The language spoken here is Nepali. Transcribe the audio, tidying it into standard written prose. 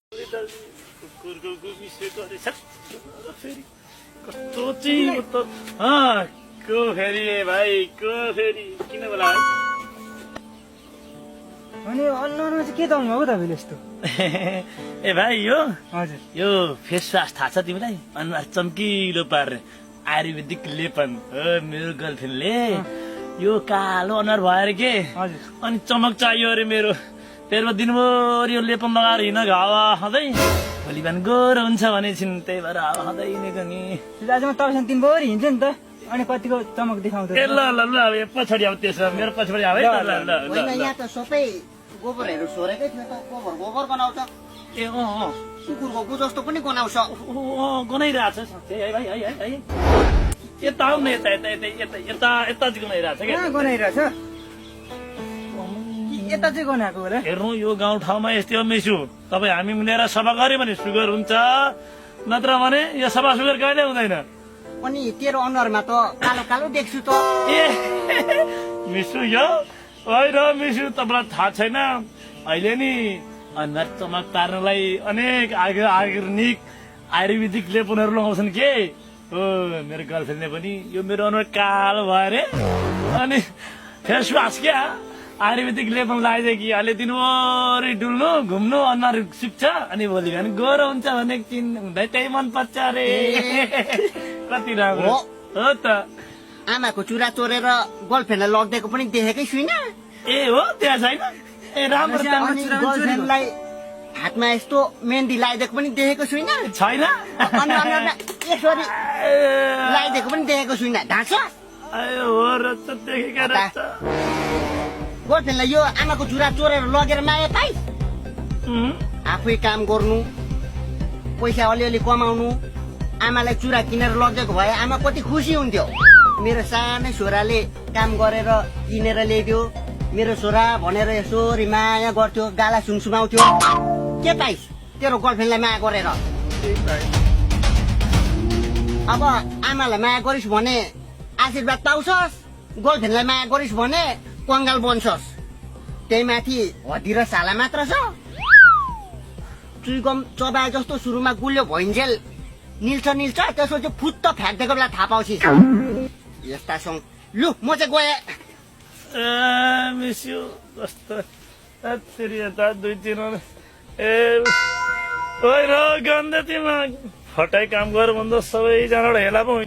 किन बोला अनि अनुहारमा चाहिँ के दल्नु भएको तपाईँले यस्तो? ए भाइ यो हजुर यो फेस वास थाहा छ तिमीलाई? अनुहार चम्किलो पार्ने आयुर्वेदिक लेपन हो मेरो गर्लफ्रेन्डले यो कालो अनुहार भएर के हजुर अनि चमक चाहियो अरे मेरो तेरो दिनभरि यो लेपन लगाएर हिँड हावा खाँदै भोलि बिहान गोरो हुन्छ भने छिन् त्यही भएर हावा खाँदै हिँडेको नि। आज म तपाईँसँग दिनभरि हिँड्छु नि त अनि कतिको चमक देखाउँछ ए ल ल ल अब पछाडि अब त्यसो मेरो पछाडि आऊ है त ल ल ल होइन यहाँ त सबै गोबरहरू सोरेकै थियो त गोबर गनाउँछ ए अँ कुकुरको गु जस्तो पनि गनाउँछ गनाइरहेछ साँच्चै है भाइ है है यता आऊ न यता यता यता यता यता यता चाहिँ गनाइरहेछ क्या कहाँ गनाइरहेछ? यता चाहिँ गनाएको होला। हेर्नु यो गाउँ ठाउँमा यस्तै हो मिसु तपाईँ हामी मिलेर सफा गर्यो भने सुगर हुन्छ नत्र भने यो सफा सुगर कहिले हुँदैन। अनि तेरो अनुहारमा त कालो कालो देख्छु त ए मिसु यो होइन मिसु तपाईँलाई थाहा छैन अहिले नि अनुहार चमक पार्नलाई अनेक आर्गेनिक आयुर्वेदिक लेपनहरू लगाउँछन् के हो मेरो गर्लफ्रेन्डले पनि यो मेरो अनुहार कालो भयो अरे अनि फेस वास क्या आयुर्वेदिक लेपन लगाइदियो कि अहिले दिनभरि डुल्नु घुम्नु अनुहार सुक्छ अनि भोलि बिहान गोरो हुन्छ भने एकछिन हुँदै त्यही मन पर्छ अरे कति राम्रो हो त। आमाको चुरा चोरेर गर्लफ्रेन्डलाई लगिदिएको पनि देखेकै छुइनँ ए हो त्यहाँ छैन ए राम्रो त अनि गर्लफ्रेन्डलाई हातमा यस्तो मेहन्दी लगाइदिएको पनि देखेको छुइनँ छैन अनि अनुहारमा यसरी लगाइदिएको पनि देखेको छुइनँ ढाँट्छ आयो हो रहेछ देखेका रहेछ गर्लफ्रेन्डलाई यो आमाको चुरा चोरेर लगेर माया पाइ आफै काम गर्नु पैसा अलिअलि कमाउनु आमालाई चुरा किनेर लगिदिएको भए आमा कति खुसी हुन्थ्यो। मेरो सानै छोराले काम गरेर किनेर ल्याइदियो मेरो छोरा भनेर यसरी माया गर्थ्यो गाला सुमसुमाउँथ्यो के पाइस् तेरो गर्लफ्रेन्डलाई माया गरेर। अब आमालाई माया गरिस् भने आशीर्वाद पाउँछस् गर्लफ्रेन्डलाई माया गरिस् भने कङ्गाल बन्छस् त्यही माथि हड्डी र साला मात्र छ चुइगम चबाए जस्तो सुरुमा गुल्यो भइन्जेल निल्छ निल्छ त्यसपछि फुत्त फ्याँकिदिएको बेला थाहा पाउँछिस् यस्ता सङ लु म चाहिँ गएँ मिस यु कस्तो फेरि यता दुई तिन ए होइन गन्ध तिमीमा फटाइ काम गर भन्दा सबैजनाबाट हेला पो